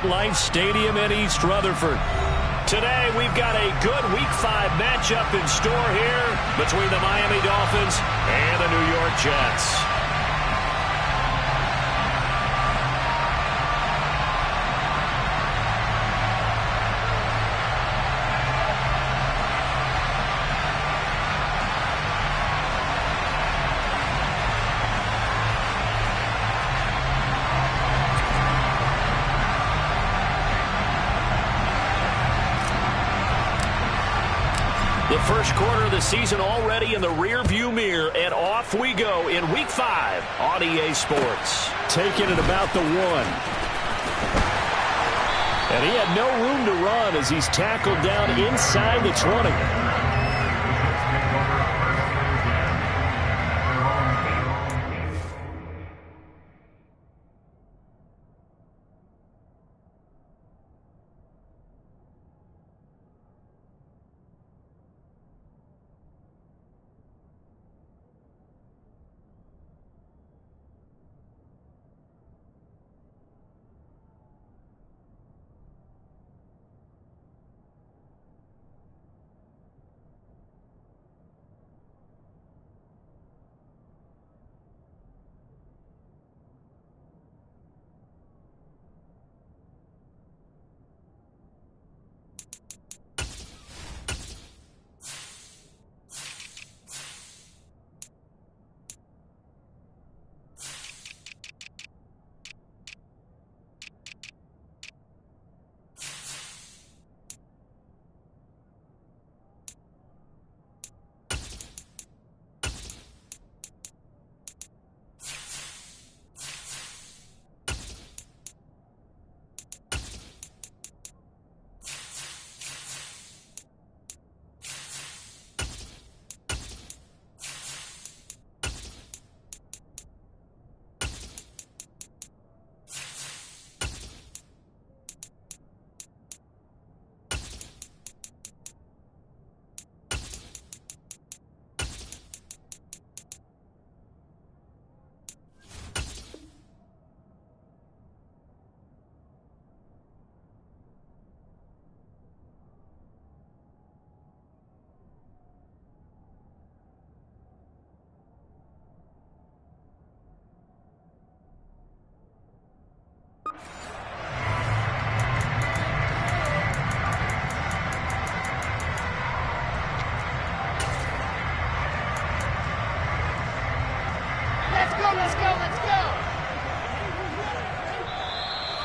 MetLife Stadium in East Rutherford. Today, we've got a good Week 5 matchup in store here between the Miami Dolphins and the New York Jets. The first quarter of the season already in the rearview mirror, and off we go in Week 5 on EA Sports. Taking it about the 1. And he had no room to run as he's tackled down inside the 20.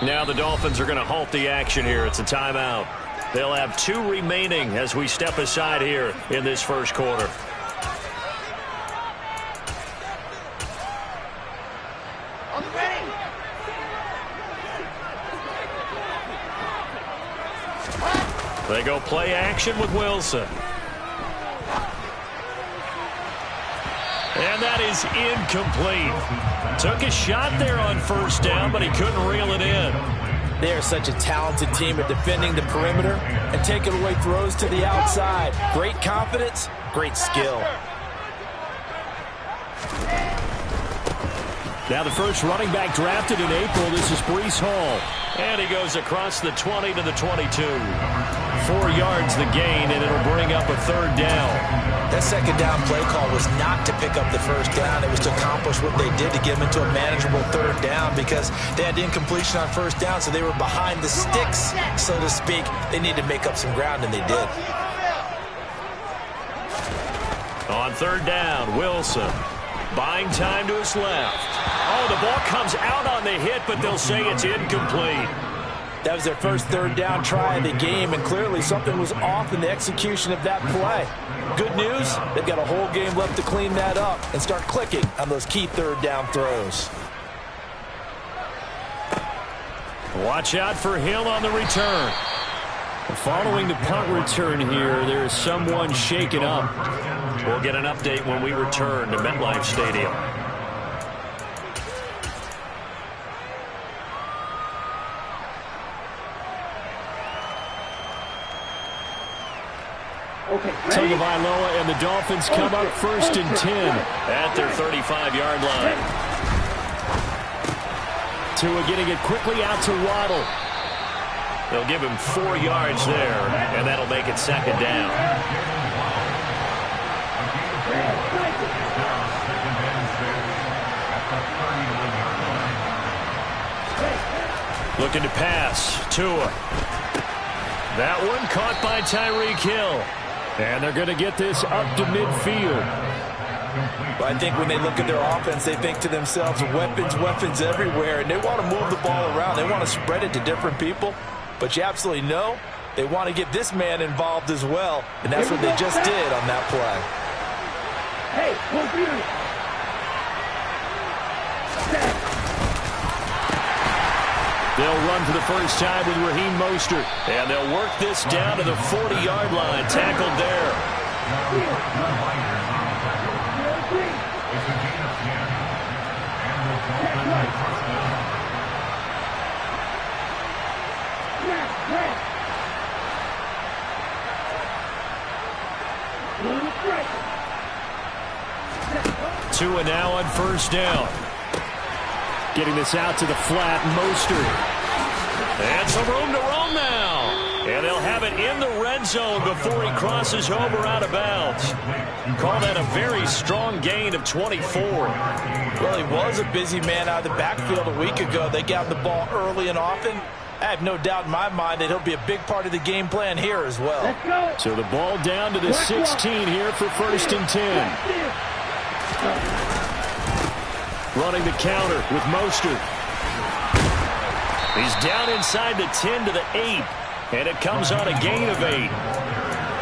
Now the Dolphins are going to halt the action here. It's a timeout. They'll have 2 remaining as we step aside here in this first quarter. They go play action with Wilson. And that is incomplete. Took a shot there on first down, but he couldn't reel it in. They are such a talented team at defending the perimeter and taking away throws to the outside. Great confidence, great skill. Now the first running back drafted in April, this is Breece Hall. And he goes across the 20 to the 22. 4 yards the gain, and it'll bring up a third down. That second down play call was not to pick up the first down. It was to accomplish what they did to get them into a manageable third down because they had incompletion on first down, so they were behind the sticks, so to speak. They needed to make up some ground, and they did. On third down, Wilson. Buying time to his left. Oh, the ball comes out on the hit, but they'll say it's incomplete. That was their first third down try of the game, and clearly something was off in the execution of that play. Good news, they've got a whole game left to clean that up and start clicking on those key third down throws. Watch out for Hill on the return. Following the punt return here, there is someone shaken up. We'll get an update when we return to MetLife Stadium. Tagovailoa and the Dolphins come up 1st and 10 at their 35-yard line. Tua getting it quickly out to Waddle. They'll give him 4 yards there, and that'll make it second down. Looking to pass. Tua. That one caught by Tyreek Hill. And they're going to get this up to midfield. But I think when they look at their offense, they think to themselves, weapons, weapons everywhere. And they want to move the ball around. They want to spread it to different people. But you absolutely know they want to get this man involved as well. And that's what they just did on that play. Hey, they'll run for the first time with Raheem Mostert. And they'll work this down to the 40-yard line. Tackled there. Tua now on first down. Getting this out to the flat, Mostert. And some room to roam now. And they'll have it in the red zone before he crosses over out of bounds. Call that a very strong gain of 24. Well, he was a busy man out of the backfield a week ago. They got the ball early and often. I have no doubt in my mind that he'll be a big part of the game plan here as well. So the ball down to the 16 here for first and 10. Running the counter with Mostert. He's down inside the 10 to the 8. And it comes on a gain of 8.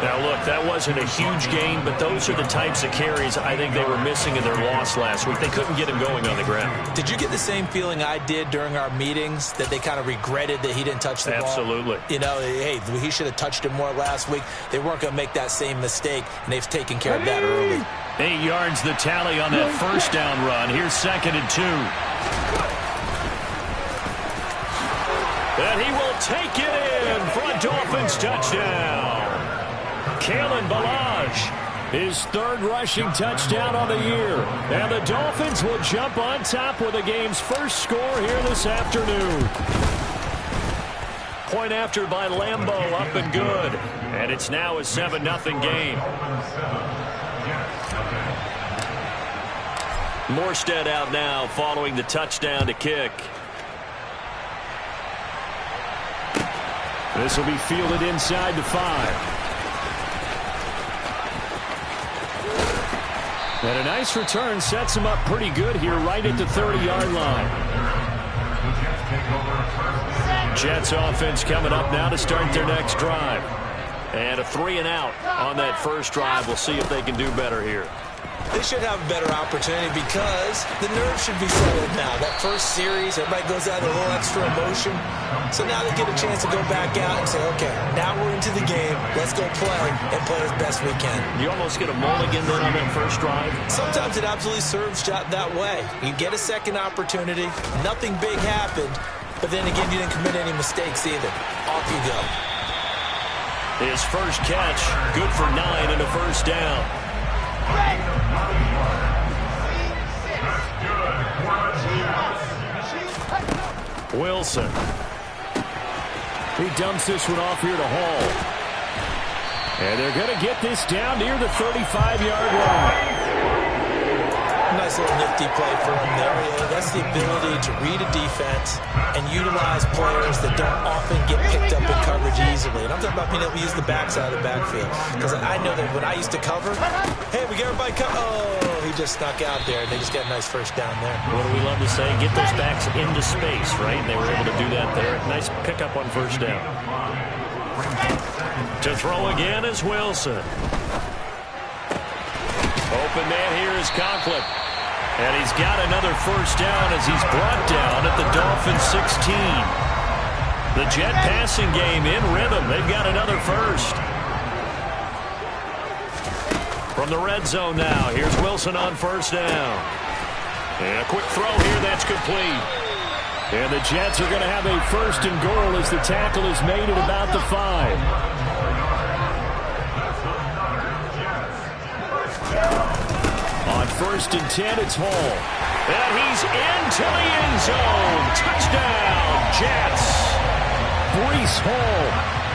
Now, look, that wasn't a huge gain, but those are the types of carries I think they were missing in their loss last week. They couldn't get him going on the ground. Did you get the same feeling I did during our meetings, that they kind of regretted that he didn't touch the ball? Absolutely. You know, hey, he should have touched him more last week. They weren't going to make that same mistake, and they've taken care of that early. 8 yards the tally on that first down run. Here's second and 2. And he will take it in for a Dolphins touchdown. Kalen Ballage, his third rushing touchdown on the year. And the Dolphins will jump on top with the game's first score here this afternoon. Point after by Lambeau, up and good. And it's now a 7-0 game. Morstead out now following the touchdown to kick. This will be fielded inside the 5. And a nice return sets him up pretty good here right at the 30-yard line. Jets offense coming up now to start their next drive. And a 3-and-out on that first drive. We'll see if they can do better here. They should have a better opportunity because the nerves should be settled now. That first series, everybody goes out with a little extra emotion. So now they get a chance to go back out and say, okay, now we're into the game. Let's go play and play as best we can. You almost get a mulligan then on that first drive? Sometimes it absolutely serves that way. You get a second opportunity. Nothing big happened. But then again, you didn't commit any mistakes either. Off you go. His first catch, good for 9 and a first down. Wilson. He dumps this one off here to Hall. And they're going to get this down near the 35-yard line. Nice little nifty play for him there. That's the ability to read a defense and utilize players that don't often get picked up in coverage easily. And I'm talking about being able to use the backside of the backfield. Because I know that when I used to cover, hey, we get everybody cover. Oh, he just snuck out there. They just got a nice first down there. What do we love to say? Get those backs into space, right? And they were able to do that there. Nice pickup on first down. To throw again is Wilson. Open man here is Conklin. And he's got another first down as he's brought down at the Dolphins 16. The Jet passing game in rhythm. They've got another first. From the red zone now, here's Wilson on first down. And a quick throw here, that's complete. And the Jets are going to have a first and goal as the tackle is made at about the 5. On first and 10, it's Hall. And he's into the end zone. Touchdown, Jets. Breece Hall,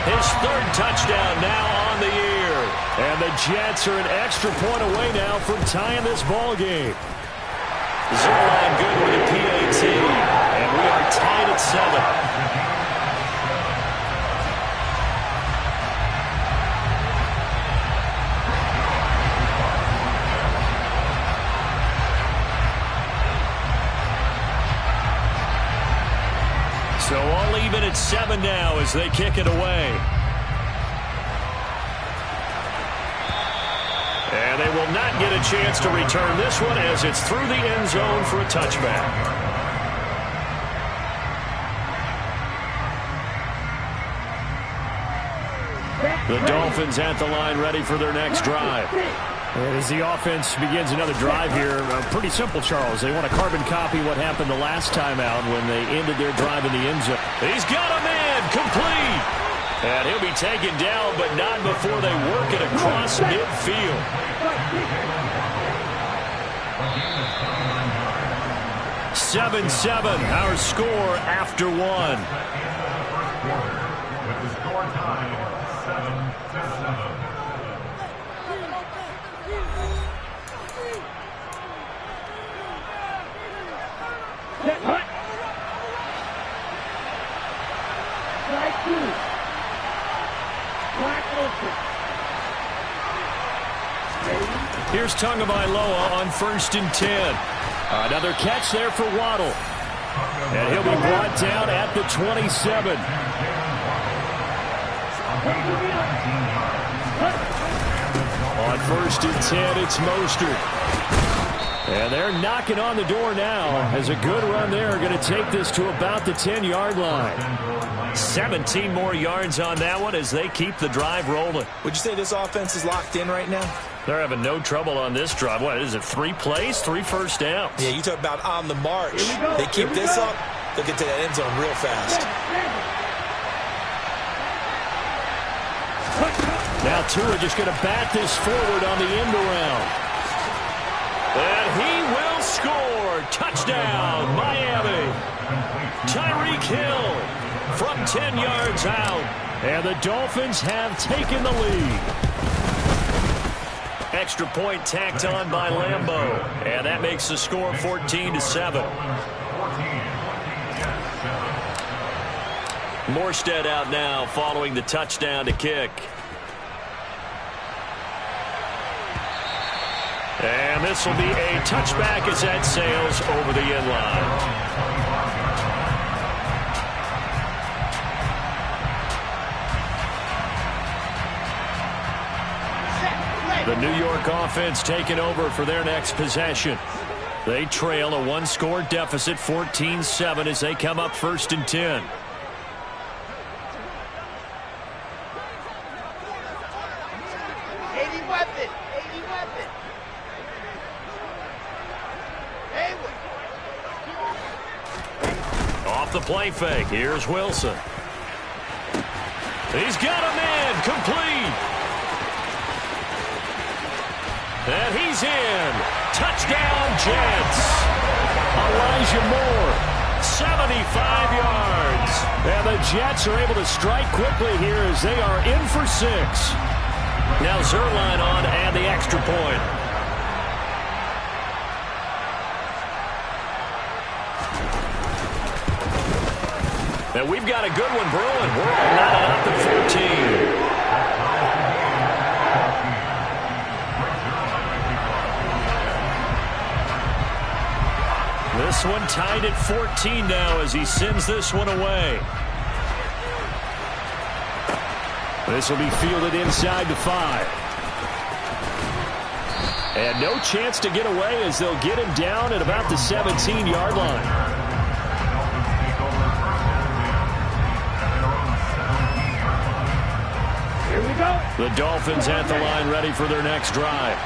his third touchdown now on the year. And the Jets are an extra point away now from tying this ball game. Zerline good with a PAT, and we are tied at 7. So all even at 7 now as they kick it away. And they will not get a chance to return this one as it's through the end zone for a touchback. The Dolphins at the line ready for their next drive. And as the offense begins another drive here, pretty simple, Charles. They want to carbon copy what happened the last time out when they ended their drive in the end zone. He's got a man, complete. And he'll be taken down, but not before they work it across midfield. 7-7, our score after 1. With the score tied 7-7. Here's Tagovailoa on 1st and 10. Another catch there for Waddle. And he'll be brought down at the 27. On 1st and 10, it's Mostert. And they're knocking on the door now as a good run there. Going to take this to about the 10-yard line. 17 more yards on that one as they keep the drive rolling. Would you say this offense is locked in right now? They're having no trouble on this drive. What is it, 3 plays, 3 first downs? Yeah, you talk about on the march. They keep this up, they'll get to that end zone real fast. Now Tua just going to bat this forward on the end around. And he will score. Touchdown, Miami. Tyreek Hill from 10 yards out. And the Dolphins have taken the lead. Extra point tacked on by Lambeau. And that makes the score 14-7. Morstead out now following the touchdown to kick. And this will be a touchback as that sails over the end line. The New York offense taking over for their next possession. They trail a 1-score deficit, 14-7, as they come up 1st and 10. Off the play fake, here's Wilson. He's got a man, complete. And he's in. Touchdown, Jets. Elijah Moore, 75 yards. And the Jets are able to strike quickly here as they are in for 6. Now Zerline on and the extra point. And we've got a good one brewing. We're all knotted up at 14. This one tied at 14 now as he sends this one away. This will be fielded inside the 5. And no chance to get away as they'll get him down at about the 17-yard line. The Dolphins at the line ready for their next drive.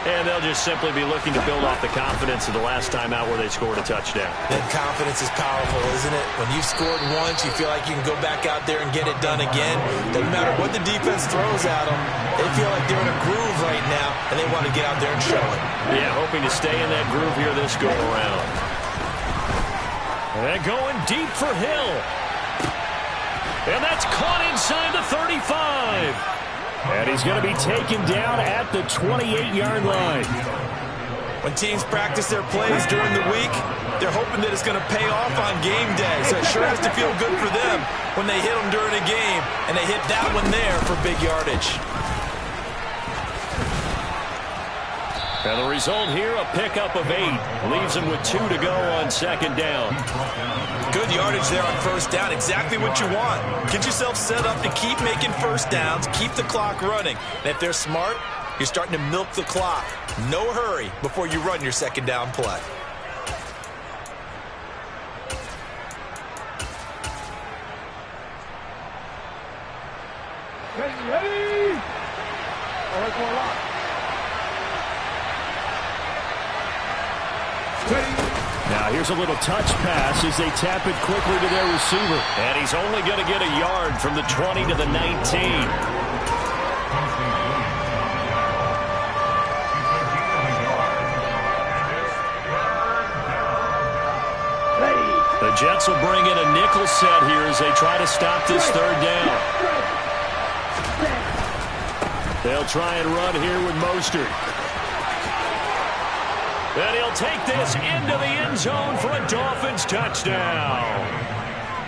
And they'll just simply be looking to build off the confidence of the last time out where they scored a touchdown. That confidence is powerful, isn't it? When you've scored once, you feel like you can go back out there and get it done again. Doesn't matter what the defense throws at them. They feel like they're in a groove right now, and they want to get out there and show it. Yeah, hoping to stay in that groove here this go-around. And going deep for Hill. And that's caught inside the 35. And he's going to be taken down at the 28-yard line. When teams practice their plays during the week, they're hoping that it's going to pay off on game day. So it sure has to feel good for them when they hit them during a game, and they hit that one there for big yardage. And the result here, a pickup of 8. Leaves him with 2 to go on second down. Good yardage there on first down. Exactly what you want. Get yourself set up to keep making first downs, keep the clock running. And if they're smart, you're starting to milk the clock. No hurry before you run your second down play. Ready? All right, for a lock. Now here's a little touch pass as they tap it quickly to their receiver. And he's only going to get a yard from the 20 to the 19. The Jets will bring in a nickel set here as they try to stop this third down. They'll try and run here with Mostert. And he'll take this into the end zone for a Dolphins touchdown.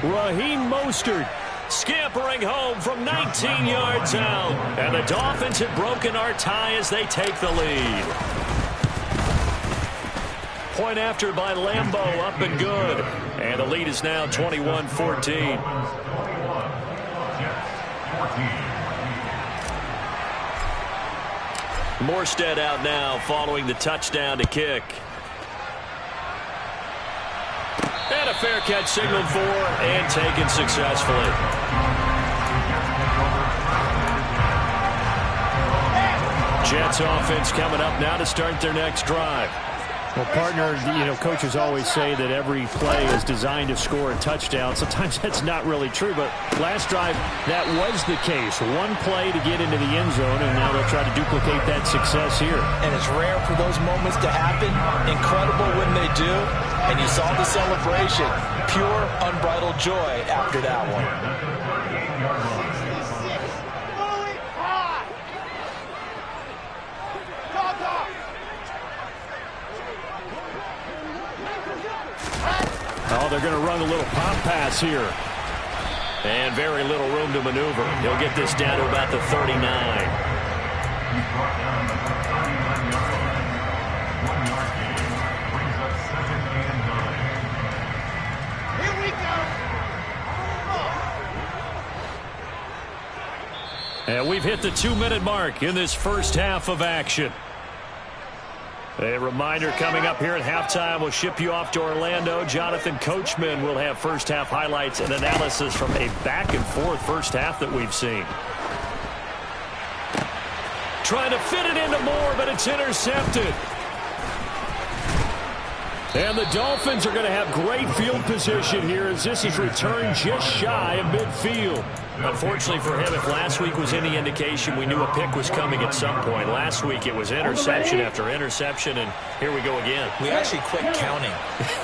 Raheem Mostert scampering home from 19 yards out. And the Dolphins have broken our tie as they take the lead. Point after by Lambeau, up and good. And the lead is now 21-14. Morstead out now following the touchdown to kick. And a fair catch signaled for and taken successfully. Jets offense coming up now to start their next drive. Well, partner, coaches always say that every play is designed to score a touchdown. Sometimes that's not really true, but last drive, that was the case. One play to get into the end zone, and now they'll try to duplicate that success here. And it's rare for those moments to happen. Incredible when they do. And you saw the celebration. Pure, unbridled joy after that one. Oh, they're going to run a little pop pass here. And very little room to maneuver. He'll get this down to about the 39. Here we go. And we've hit the 2-minute mark in this first half of action. A reminder coming up here at halftime, we'll ship you off to Orlando. Jonathan Coachman will have first half highlights and analysis from a back and forth first half that we've seen. Trying to fit it into Moore, but it's intercepted. And the Dolphins are going to have great field position here as this is returned just shy of midfield. Unfortunately for him, if last week was any indication, we knew a pick was coming at some point. Last week it was interception after interception, and here we go again. We actually quit counting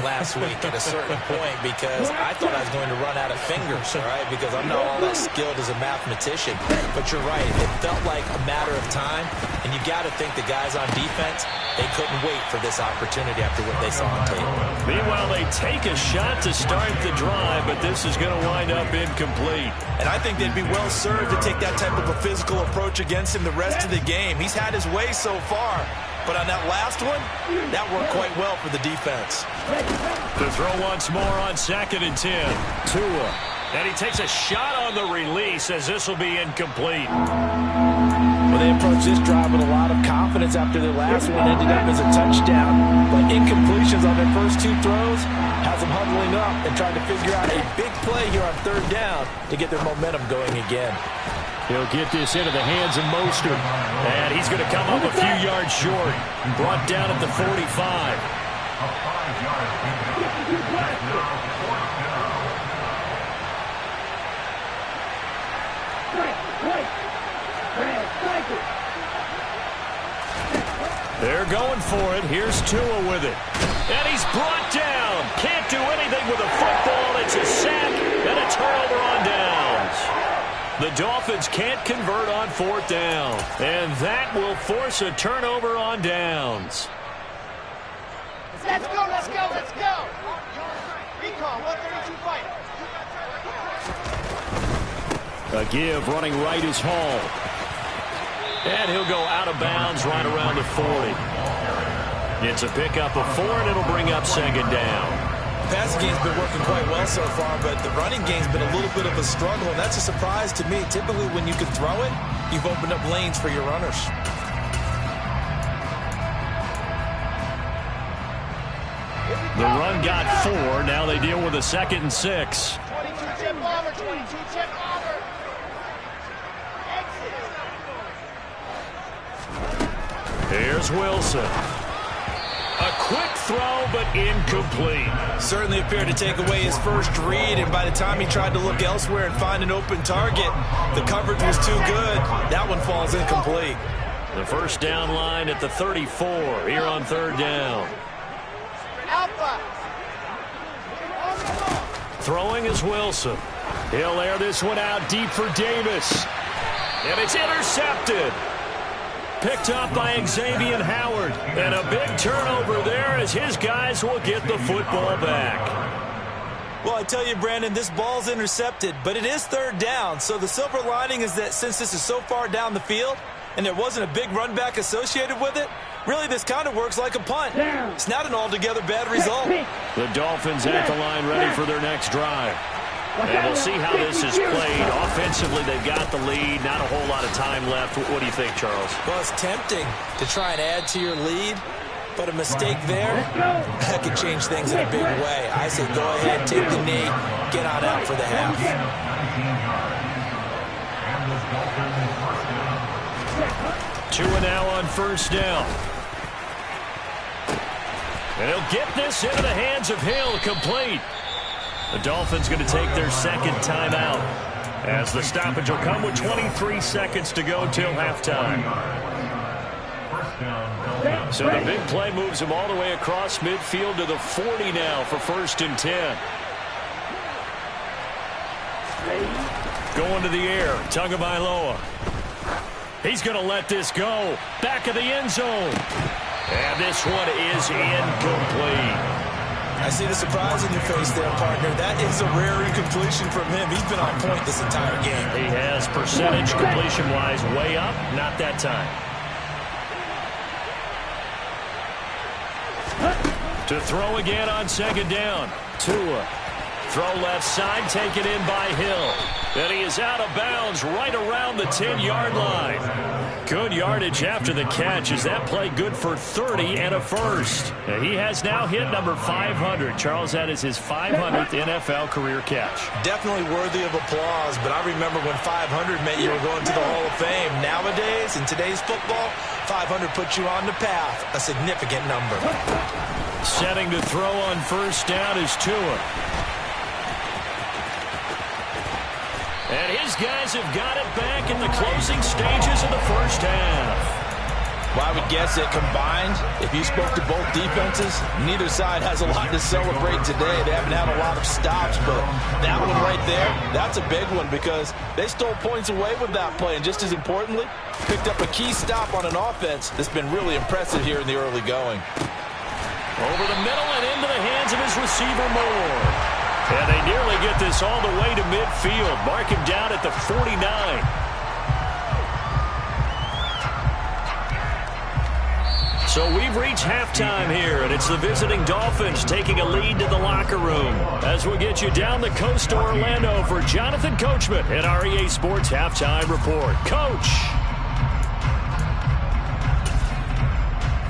last week at a certain point because I thought I was going to run out of fingers, all right, because I'm not all that skilled as a mathematician. But you're right, it felt like a matter of time, and you got to think the guys on defense, they couldn't wait for this opportunity after what they saw on tape. Meanwhile, they take a shot to start the drive, but this is going to wind up incomplete. And I think they'd be well served to take that type of a physical approach against him the rest of the game. He's had his way so far, but on that last one, that worked quite well for the defense. To throw once more on 2nd and 10. Tua. And he takes a shot on the release as this will be incomplete. Well, they approached this drive with a lot of confidence after their last one ended up as a touchdown. But incompletions on their first 2 throws has them huddling up and trying to figure out a big play here on 3rd down to get their momentum going again. He'll get this into the hands of Mostert. And he's going to come up a few yards short. Brought down at the 45. They're going for it. Here's Tua with it. And he's brought down. Can't do anything with a football. It's a sack and a turnover on downs. The Dolphins can't convert on 4th down. And that will force a turnover on downs. Let's go, let's go, let's go. Recon, 132 fight. A give running right is Hall. And he'll go out of bounds right around the 40. It's a pickup of 4, and it'll bring up 2nd down. The passing game's been working quite well so far, but the running game's been a little bit of a struggle, and that's a surprise to me. Typically, when you can throw it, you've opened up lanes for your runners. The run got 4. Now they deal with a 2nd and 6. 22 jet bomber, 22 jet bomber. Exit. Here's Wilson. A quick throw, but incomplete. Certainly appeared to take away his first read, and by the time he tried to look elsewhere and find an open target, the coverage was too good. That one falls incomplete. The first down line at the 34 here on 3rd down. Alpha. Throwing is Wilson. He'll air this one out deep for Davis. And it's intercepted. Picked up by Xavier Howard. And a big turnover there as his guys will get the football back. Well, I tell you, Brandon, this ball's intercepted, but it is 3rd down. So the silver lining is that since this is so far down the field and there wasn't a big run back associated with it, really this kind of works like a punt. It's not an altogether bad result. The Dolphins at the line ready for their next drive. And we'll see how this is played. Offensively, they've got the lead. Not a whole lot of time left. What do you think, Charles? Well, it's tempting to try and add to your lead, but a mistake there, that could change things in a big way. I say go ahead, take the knee, get on out for the half. 2 now on 1st down. And he'll get this into the hands of Hill, complete. The Dolphins going to take their 2nd timeout as the stoppage will come with 23 seconds to go till halftime. So the big play moves him all the way across midfield to the 40 now for 1st and 10. Going to the air, Tagovailoa. He's going to let this go. Back of the end zone. And this one is incomplete. I see the surprise in your face there, partner. That is a rare incompletion from him. He's been on point this entire game. He has percentage completion-wise way up. Not that time. To throw again on 2nd down. Tua. Throw left side, taken in by Hill. And he is out of bounds right around the 10-yard line. Good yardage after the catch. Is that play good for 30 and a first? And he has now hit number 500. Charles, that is his 500th NFL career catch. Definitely worthy of applause, but I remember when 500 meant you were going to the Hall of Fame. Nowadays, in today's football, 500 puts you on the path, a significant number. Setting to throw on 1st down is Tua. And his guys have got it back in the closing stages of the 1st half. Well, I would guess that combined, if you spoke to both defenses, neither side has a lot to celebrate today. They haven't had a lot of stops, but that one right there, that's a big one because they stole points away with that play. And just as importantly, picked up a key stop on an offense that's been really impressive here in the early going. Over the middle and into the hands of his receiver, Moore. And they nearly get this all the way to midfield. Mark him down at the 49. So we've reached halftime here, and it's the visiting Dolphins taking a lead to the locker room. As we get you down the coast to Orlando for Jonathan Coachman at our EA Sports Halftime Report. Coach!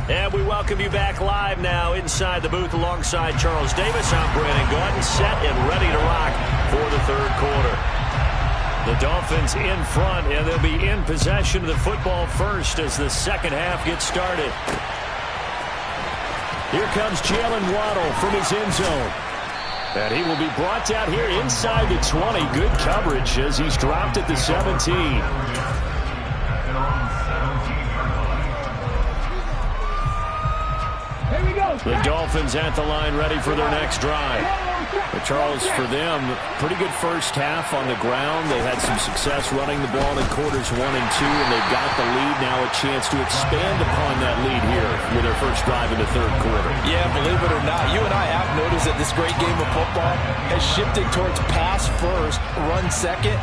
And we welcome you back live now inside the booth alongside Charles Davis. I'm Brandon Gordon, set and ready to rock for the 3rd quarter. The Dolphins in front, and they'll be in possession of the football first as the 2nd half gets started. Here comes Jalen Waddle from his end zone. And he will be brought down here inside the 20. Good coverage as he's dropped at the 17. Here we go. The Dolphins at the line ready for their next drive. But Charles, for them, pretty good first half on the ground. They had some success running the ball in quarters 1 and 2, and they've got the lead. Now a chance to expand upon that lead here with their first drive in the third quarter. Yeah, believe it or not, you and I have noticed that this great game of football has shifted towards pass first, run second.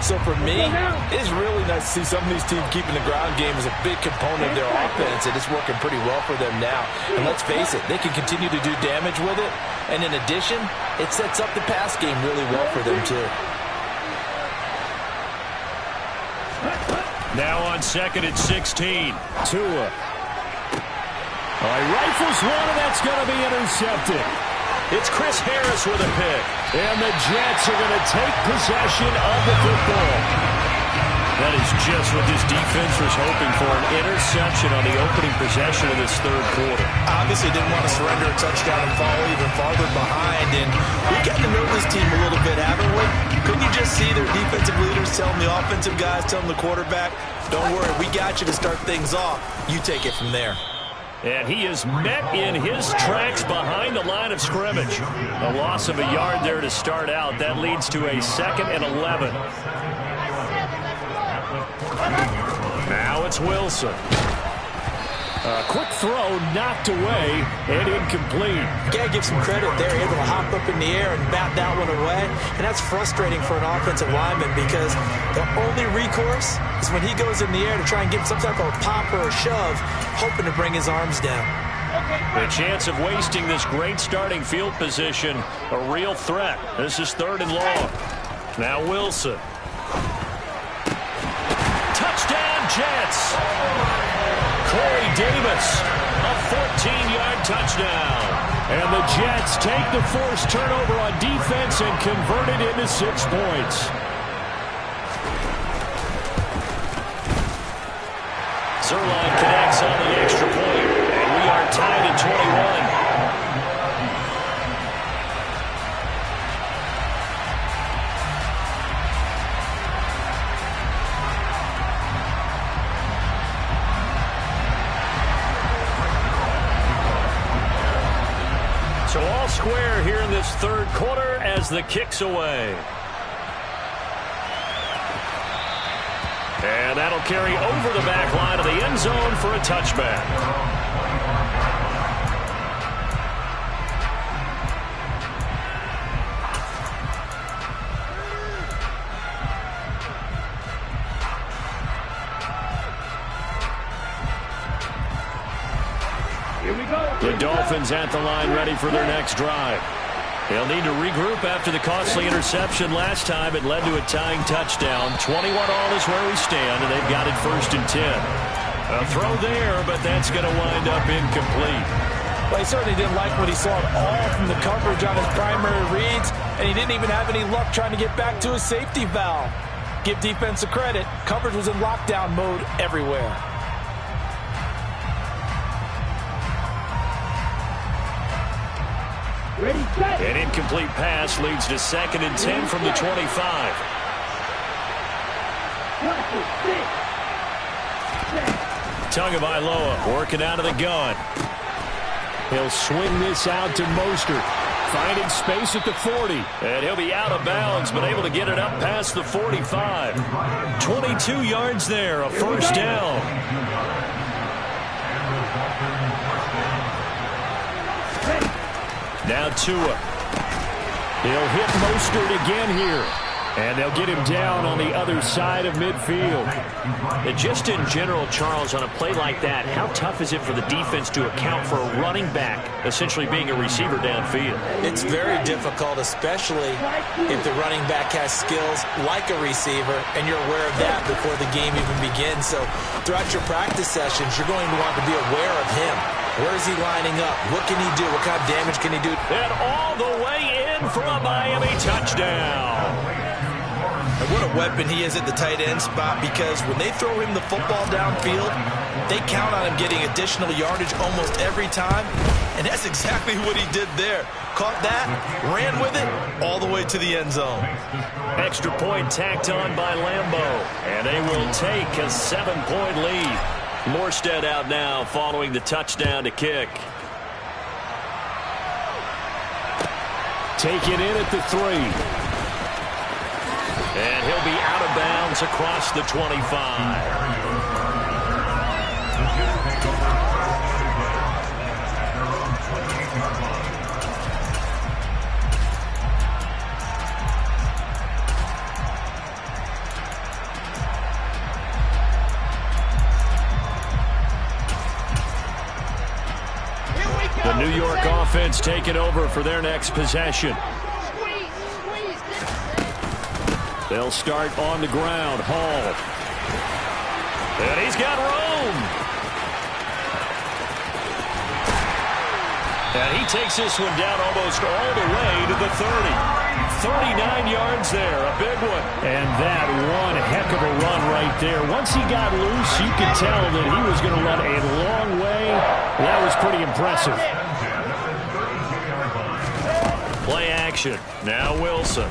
So for me, it's really nice to see some of these teams keeping the ground game as a big component of their offense, and it's working pretty well for them now. And let's face it, they can continue to do damage with it. And in addition, it sets up the pass game really well for them too. Now on second and 16. Tua. He rifles one, and that's going to be intercepted. It's Chris Harris with a pick. And the Jets are going to take possession of the football. That is just what this defense was hoping for, an interception on the opening possession of this third quarter. Obviously didn't want to surrender a touchdown and fall even farther behind. And we've gotten to know this team a little bit, haven't we? Couldn't you just see their defensive leaders telling the offensive guys, telling the quarterback, don't worry, we got you to start things off. You take it from there. And he is met in his tracks behind the line of scrimmage. A loss of a yard there to start out. That leads to a 2nd and 11. Now it's Wilson. A quick throw knocked away and incomplete. You got to give some credit there, able to hop up in the air and bat that one away. And that's frustrating for an offensive lineman because the only recourse is when he goes in the air to try and get some type of pop or a shove, hoping to bring his arms down. The chance of wasting this great starting field position, a real threat. This is 3rd and long. Now Wilson. Touchdown, Jets. Corey Davis, a 14-yard touchdown. And the Jets take the forced turnover on defense and convert it into 6 points. Zerline connects on the extra point, and we are tied at 21. So all square here in this third quarter as the kick's away. And that'll carry over the back line of the end zone for a touchback. The Dolphins at the line ready for their next drive. They'll need to regroup after the costly interception last time. It led to a tying touchdown. 21 all is where we stand, and they've got it 1st and 10. A throw there, but that's going to wind up incomplete. Well, he certainly didn't like what he saw at all from the coverage on his primary reads, and he didn't even have any luck trying to get back to his safety valve. Give defense a credit. Coverage was in lockdown mode everywhere. An incomplete pass leads to 2nd and 10 from the 25. Tagovailoa working out of the gun. He'll swing this out to Mostert, finding space at the 40. And he'll be out of bounds, but able to get it up past the 45. 22 yards there, a 1st down. Now Tua. He'll hit Mostert again here. And they'll get him down on the other side of midfield. And just in general, Charles, on a play like that, how tough is it for the defense to account for a running back essentially being a receiver downfield? It's very difficult, especially if the running back has skills like a receiver, and you're aware of that before the game even begins. So throughout your practice sessions, you're going to want to be aware of him. Where is he lining up? What can he do? What kind of damage can he do? And all the way in for a Miami touchdown. And what a weapon he is at the tight end spot, because when they throw him the football downfield, they count on him getting additional yardage almost every time. And that's exactly what he did there. Caught that, ran with it, all the way to the end zone. Extra point tacked on by Lambeau. And they will take a 7-point lead. Morstead out now following the touchdown to kick. take it in at the 3. And he'll be out of bounds across the 25. The New York offense taking over for their next possession. They'll start on the ground. Hall. And he's got Rome. And he takes this one down almost all the way to the 30. 39 yards there, a big one. And that one heck of a run right there. Once he got loose, you could tell that he was going to run a long way. That was pretty impressive. Play action. Now Wilson.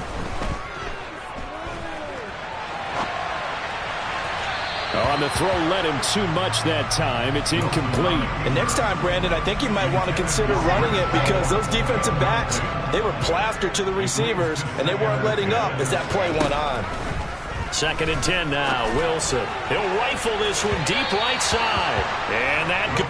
On the throw, led him too much that time. It's incomplete. And next time, Brandon, I think you might want to consider running it because those defensive backs, they were plastered to the receivers, and they weren't letting up as that play went on. 2nd and 10 now. Wilson. He'll rifle this one deep right side. And that could...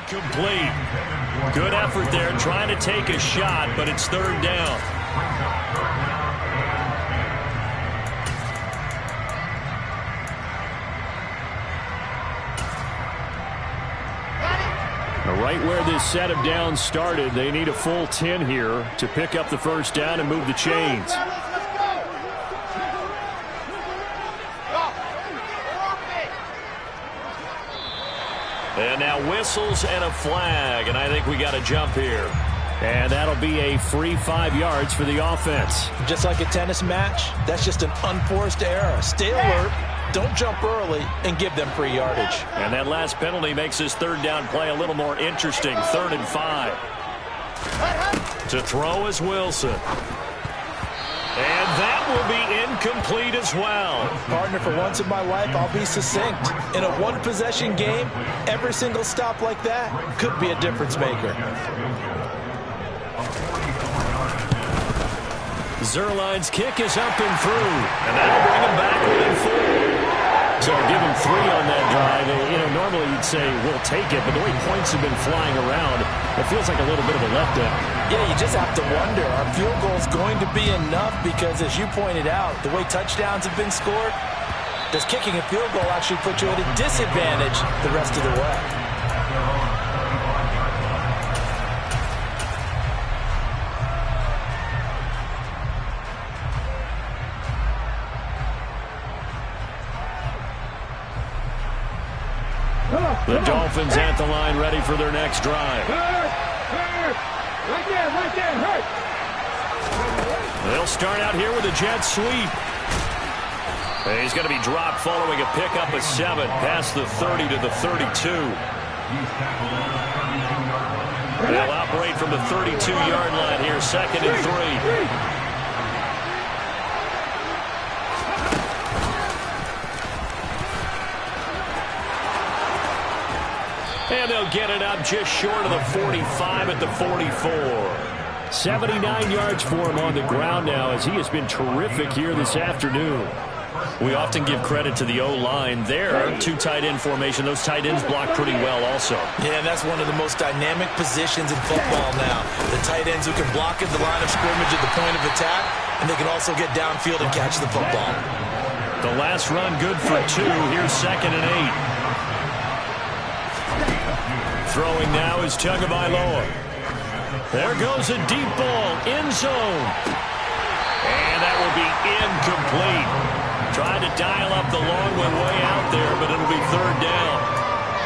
complete. Good effort there trying to take a shot, but it's 3rd down. Right where this set of downs started, they need a full 10 here to pick up the 1st down and move the chains. And now whistles and a flag, and I think we got a jump here. And that'll be a free 5 yards for the offense. Just like a tennis match, that's just an unforced error. Stay alert, don't jump early, and give them free yardage. And that last penalty makes this 3rd down play a little more interesting. 3rd and 5. To throw is Wilson. And that will be incomplete as well. Partner, for once in my life, I'll be succinct. In a one-possession game, every single stop like that could be a difference maker. Zerline's kick is up and through. And that'll bring him back within 4. So give him 3 on that drive. You know, normally you'd say, we'll take it, but the way points have been flying around, it feels like a little bit of a letdown. Yeah, you just have to wonder, are field goals going to be enough? Because as you pointed out, the way touchdowns have been scored, does kicking a field goal actually put you at a disadvantage the rest of the way? The Dolphins at the line, ready for their next drive. Right there, hurt. They'll start out here with a jet sweep. And he's going to be dropped following a pickup of 7 past the 30 to the 32. They'll operate from the 32-yard line here, 2nd and 3. And they'll get it up just short of the 45 at the 44. 79 yards for him on the ground now as he has been terrific here this afternoon. We often give credit to the O-line there. 2 tight end formation. Those tight ends block pretty well also. Yeah, and that's one of the most dynamic positions in football now. The tight ends who can block at the line of scrimmage at the point of attack, and they can also get downfield and catch the football. The last run good for 2. Here's 2nd and 8. Throwing now is Tagovailoa. There goes a deep ball, end zone. And that will be incomplete. Trying to dial up the long one way out there, but it'll be third down.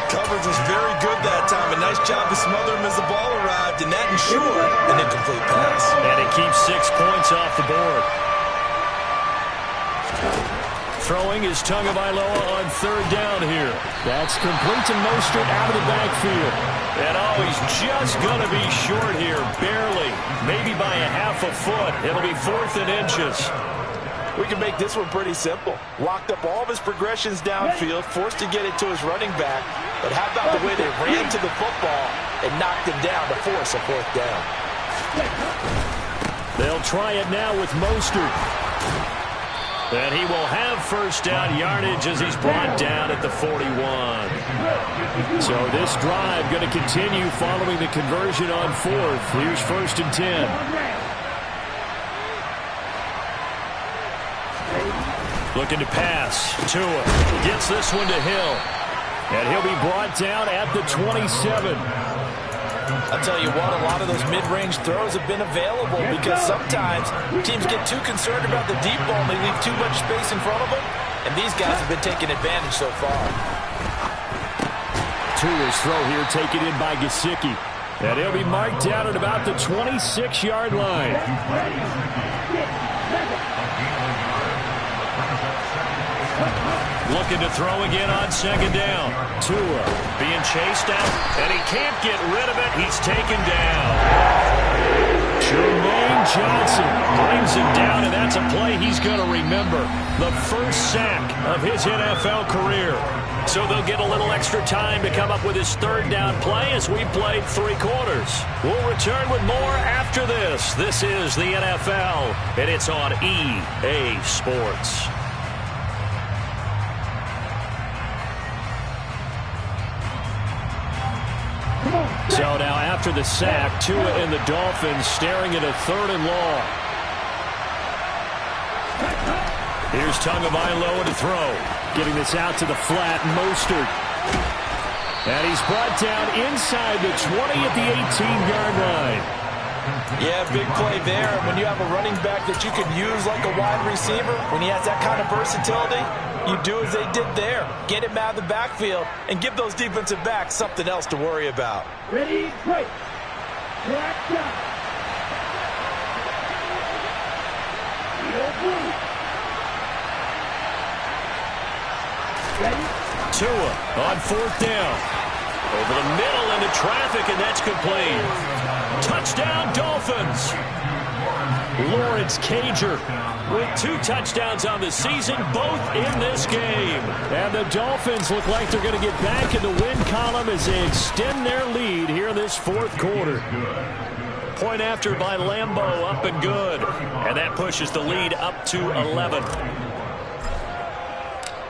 Coverage was very good that time. A nice job to smother him as the ball arrived, and that ensured an incomplete pass. And it keeps 6 points off the board. Throwing is Tagovailoa on third down here. That's complete to Mostert out of the backfield. And he's just going to be short here, barely. Maybe by a half a foot. It'll be 4th and inches. We can make this one pretty simple. Locked up all of his progressions downfield, forced to get it to his running back. But how about the way they ran to the football and knocked him down to force a 4th down? They'll try it now with Mostert. And he will have first down yardage as he's brought down at the 41. So this drive going to continue following the conversion on 4th. Here's 1st and 10. Looking to pass. Tua gets this one to Hill. And he'll be brought down at the 27. I'll tell you what, a lot of those mid-range throws have been available because sometimes teams get too concerned about the deep ball and they leave too much space in front of them. And these guys have been taking advantage so far. Tua's throw here taken in by Gesicki. And he'll be marked down at about the 26-yard line. Looking to throw again on 2nd down. Tua being chased out, and he can't get rid of it. He's taken down. Jermaine Johnson Brings him down, and that's a play he's going to remember. The first sack of his NFL career. So they'll get a little extra time to come up with his 3rd down play as we played 3 quarters. We'll return with more after this. This is the NFL, and it's on EA Sports. So now after the sack, Tua and the Dolphins staring at a 3rd and long. Here's Tagovailoa to throw. Getting this out to the flat, Mostert. And he's brought down inside the 20 at the 18-yard line. Yeah, big play there. When you have a running back that you can use like a wide receiver, when he has that kind of versatility, you do as they did there. Get him out of the backfield and give those defensive backs something else to worry about. Ready, break. Black down. Tua on 4th down. Over the middle into traffic, and that's complete. Touchdown, Dolphins. Lawrence Cager with 2 touchdowns on the season, both in this game. And the Dolphins look like they're going to get back in the win column as they extend their lead here in this 4th quarter. Point after by Lambeau, up and good. And that pushes the lead up to 11.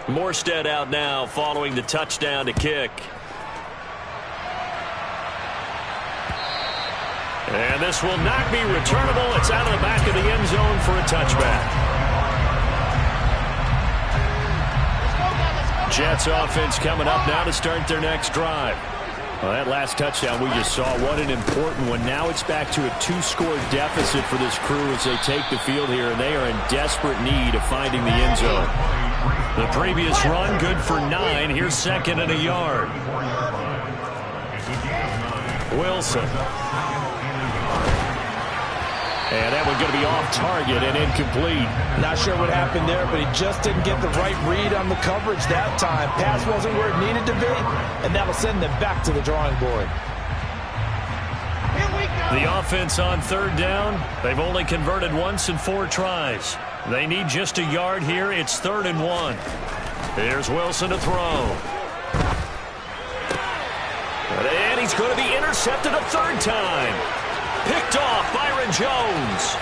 Morstead out now following the touchdown to kick. And this will not be returnable. It's out of the back of the end zone for a touchback. Jets offense coming up now to start their next drive. Well, that last touchdown we just saw, what an important one. Now it's back to a 2-score deficit for this crew as they take the field here, and they are in desperate need of finding the end zone. The previous run, good for 9. Here's 2nd and a yard. Wilson. And that one going to be off target and incomplete. Not sure what happened there, but he just didn't get the right read on the coverage that time. Pass wasn't where it needed to be, and that'll send them back to the drawing board. The offense on 3rd down, they've only converted once in 4 tries. They need just a yard here. It's 3rd and 1. Here's Wilson to throw. And he's going to be intercepted a 3rd time. Picked off Byron Jones.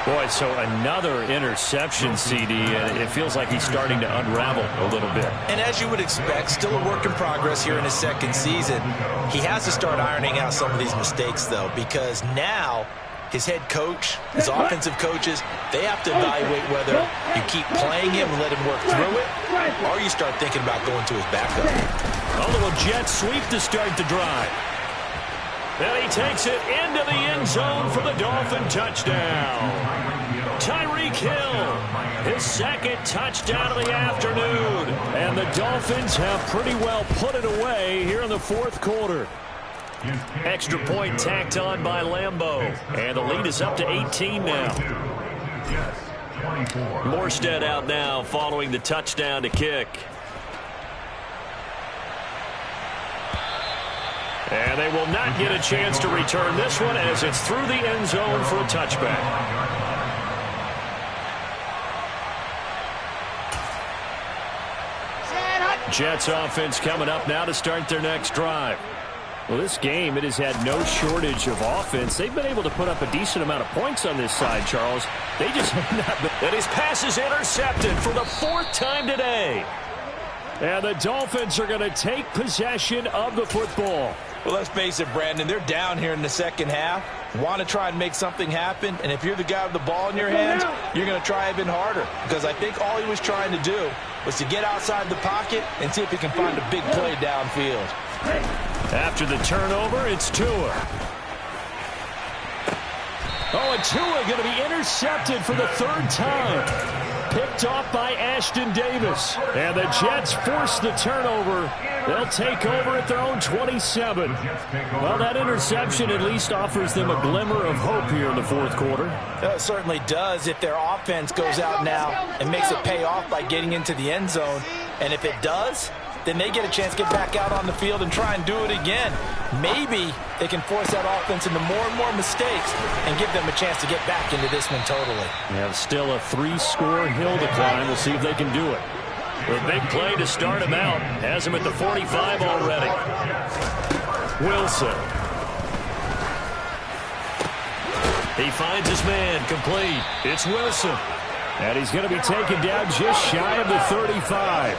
Boy, so another interception, CD, and it feels like he's starting to unravel a little bit. And as you would expect, still a work in progress here in his 2nd season. He has to start ironing out some of these mistakes, though, because now his head coach, his offensive coaches, they have to evaluate whether you keep playing him and let him work through it, or you start thinking about going to his backup. A little jet sweep to start the drive. And he takes it into the end zone for the Dolphin touchdown. Tyreek Hill his second touchdown of the afternoon. And the Dolphins have pretty well put it away here in the fourth quarter. Extra point tacked on by Lambeau. And the lead is up to 18 now. Morstead out now following the touchdown to kick. And they will not get a chance to return this one as it's through the end zone for a touchback. Jets offense coming up now to start their next drive. Well, this game, it has had no shortage of offense. They've been able to put up a decent amount of points on this side, Charles. They just have not been. And his pass is intercepted for the fourth time today. And the Dolphins are going to take possession of the football. Well, let's face it, Brandon, they're down here in the second half. Want to try and make something happen, and if you're the guy with the ball in your hands, you're going to try even harder. Because I think all he was trying to do was to get outside the pocket and see if he can find a big play downfield. After the turnover, it's Tua. Oh, and Tua going to be intercepted for the third time. Picked off by Ashton Davis. And the Jets force the turnover. They'll take over at their own 27. Well, that interception at least offers them a glimmer of hope here in the fourth quarter. It certainly does if their offense goes out now and makes it pay off by getting into the end zone. And if it does, then they get a chance to get back out on the field and try and do it again. Maybe they can force that offense into more and more mistakes and give them a chance to get back into this one totally. They have still a 3-score hill to climb. We'll see if they can do it. The big play to start him out. Has him at the 45 already. Wilson. He finds his man complete. It's Wilson. And he's going to be taken down just shy of the 35.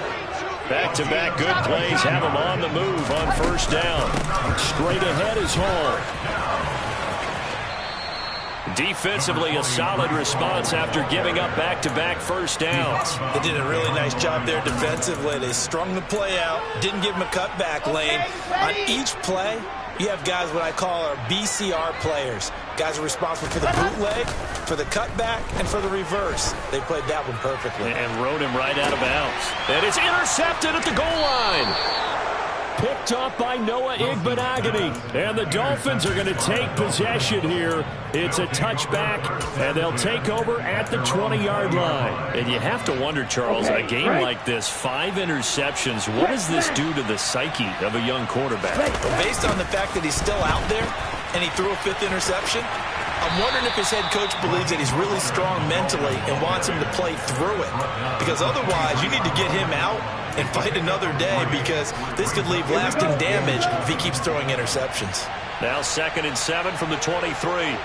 Back-to-back good plays have him on the move on first down. Straight ahead is Hall. Defensively, a solid response after giving up back-to-back first downs. They did a really nice job there defensively. They strung the play out, didn't give him a cutback lane. On each play, you have guys what I call our BCR players. Guys are responsible for the bootleg, for the cutback, and for the reverse. They played that one perfectly. And rode him right out of bounds. And it's intercepted at the goal line. Picked off by Noah Igbenogany. And the Dolphins are going to take possession here. It's a touchback, and they'll take over at the 20-yard line. And you have to wonder, Charles, a game like this, 5 interceptions, what does this do to the psyche of a young quarterback? Well, based on the fact that he's still out there and he threw a 5th interception, I'm wondering if his head coach believes that he's really strong mentally and wants him to play through it. Because otherwise, you need to get him out and fight another day, because this could leave lasting damage if he keeps throwing interceptions. Now 2nd and 7 from the 23.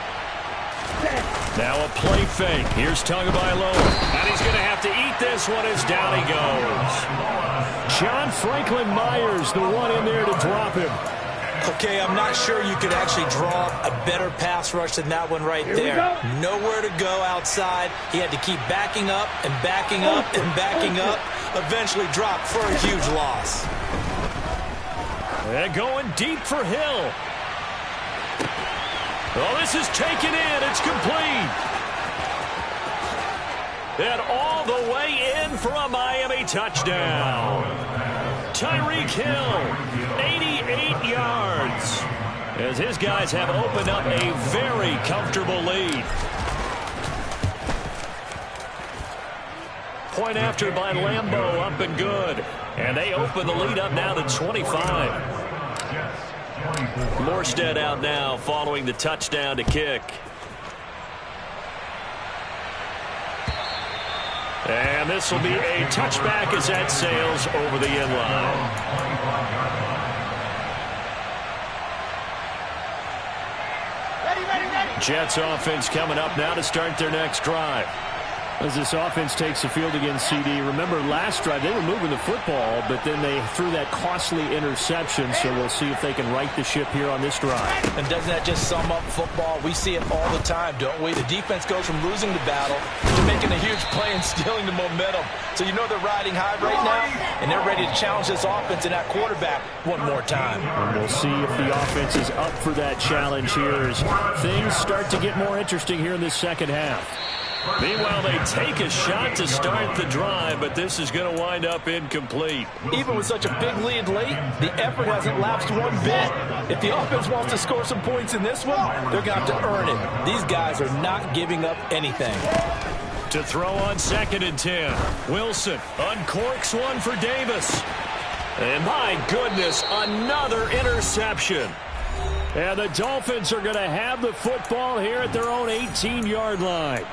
Now a play fake. Here's Tagovailoa. And he's going to have to eat this one as down he goes. John Franklin Myers, the one in there to drop him. Okay, I'm not sure you could actually draw a better pass rush than that one right there. Nowhere to go outside. He had to keep backing up and backing up and backing up. Eventually dropped for a huge loss. And going deep for Hill. Oh, this is taken in. It's complete. And all the way in for a Miami touchdown. Tyreek Hill, 88 yards. As his guys have opened up a very comfortable lead. Point after by Lambeau, up and good. And they open the lead up now to 25. Morstead out now following the touchdown to kick. And this will be a touchback as that sails over the end line. Jets offense coming up now to start their next drive. As this offense takes the field against CD, remember last drive they were moving the football, but then they threw that costly interception, so we'll see if they can right the ship here on this drive. And doesn't that just sum up football? We see it all the time, don't we? The defense goes from losing the battle to making a huge play and stealing the momentum. So you know they're riding high right now, and they're ready to challenge this offense and that quarterback one more time. And we'll see if the offense is up for that challenge here as things start to get more interesting here in this second half. Meanwhile, they take a shot to start the drive, but this is going to wind up incomplete. Even with such a big lead late, the effort hasn't lapsed one bit. If the offense wants to score some points in this one, they're going to have to earn it. These guys are not giving up anything. To throw on 2nd and 10. Wilson uncorks one for Davis. And my goodness, another interception. And the Dolphins are going to have the football here at their own 18-yard line.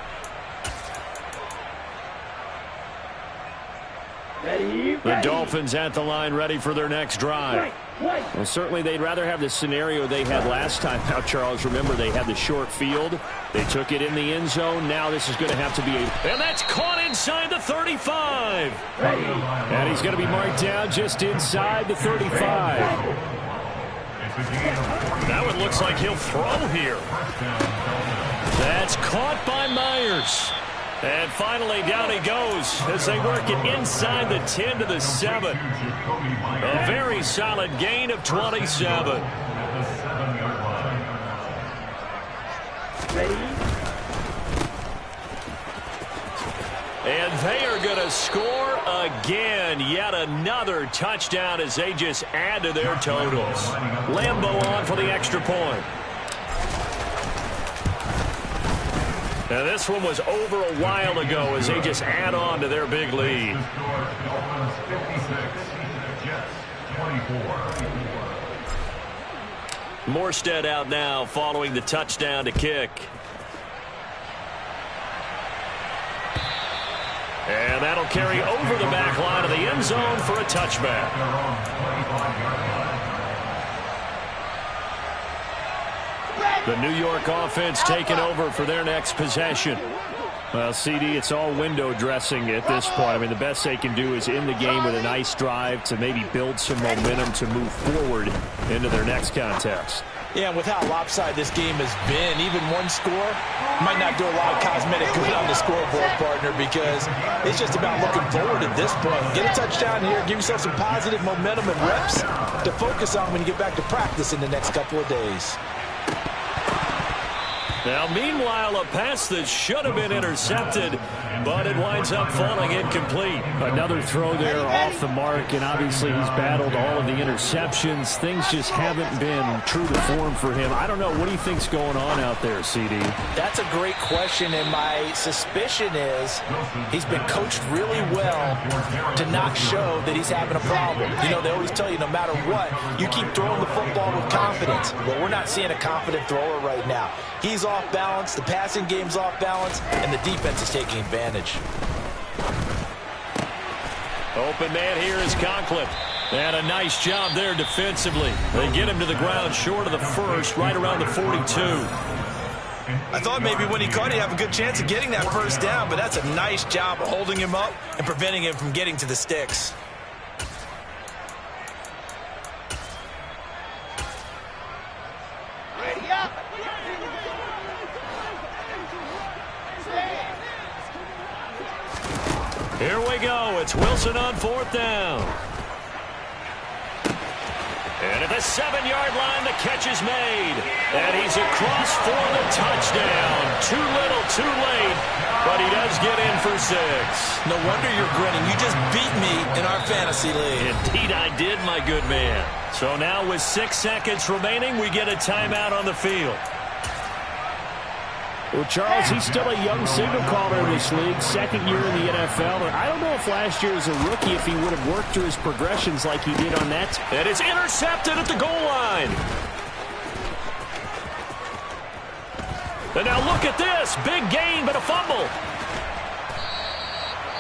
The Dolphins at the line ready for their next drive. Well, certainly they'd rather have the scenario they had last time out, Charles. Remember, they had the short field. They took it in the end zone. Now this is going to have to be a... And that's caught inside the 35. And he's going to be marked down just inside the 35. Now it looks like he'll throw here. That's caught by Myers. And finally, down he goes as they work it inside the 10 to the 7. A very solid gain of 27. And they are going to score again. Yet another touchdown as they just add to their totals. Lambeau on for the extra point. Now this one was over a while ago as they just add on to their big lead. Morstead out now following the touchdown to kick. And that'll carry over the back line of the end zone for a touchback. The New York offense taking over for their next possession. Well, CD, it's all window dressing at this point. I mean, the best they can do is end the game with a nice drive to maybe build some momentum to move forward into their next contest. Yeah, and with how lopsided this game has been, even one score might not do a lot of cosmetic good on the scoreboard, partner, because it's just about looking forward at this point. Get a touchdown here, give yourself some positive momentum and reps to focus on when you get back to practice in the next couple of days. Now, meanwhile, a pass that should have been intercepted, but it winds up falling incomplete. Another throw there off the mark, and obviously he's battled all of the interceptions. Things just haven't been true to form for him. I don't know. What do you think's going on out there, CD? That's a great question, and my suspicion is he's been coached really well to not show that he's having a problem. You know, they always tell you no matter what, you keep throwing the football with confidence. Well, we're not seeing a confident thrower right now. He's off balance, the passing game's off balance, and the defense is taking advantage. Open man here is Conklin. And a nice job there defensively. They get him to the ground short of the first, right around the 42. I thought maybe when he caught it, he'd have a good chance of getting that first down, but that's a nice job of holding him up and preventing him from getting to the sticks. Ready up. Here we go. It's Wilson on 4th down. And at the 7-yard line, the catch is made. And he's across for the touchdown. Too little, too late. But he does get in for 6. No wonder you're grinning. You just beat me in our fantasy league. Indeed I did, my good man. So now with 6 seconds remaining, we get a timeout on the field. Well, Charles, he's still a young signal caller in this league, 2nd year in the NFL. I don't know if last year as a rookie, if he would have worked through his progressions like he did on that. And it's intercepted at the goal line. And now look at this. Big gain, but a fumble.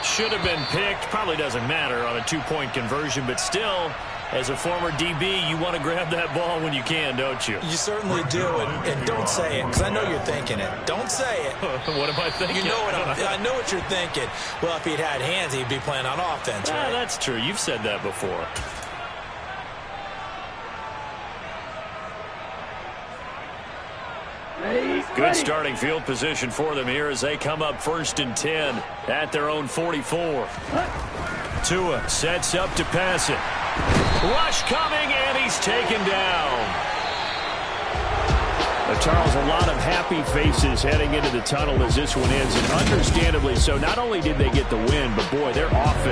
Should have been picked. Probably doesn't matter on a 2-point conversion, but still, as a former DB, you want to grab that ball when you can, don't you? You certainly do, and don't say it, because I know you're thinking it. Don't say it. What am I thinking? You know what I know what you're thinking. Well, if he'd had hands, he'd be playing on offense, right? That's true. You've said that before. Good starting field position for them here as they come up 1st and 10 at their own 44. Tua sets up to pass it. Rush coming, and he's taken down. Charles, a lot of happy faces heading into the tunnel as this one ends, and understandably so. Not only did they get the win, but boy, their offense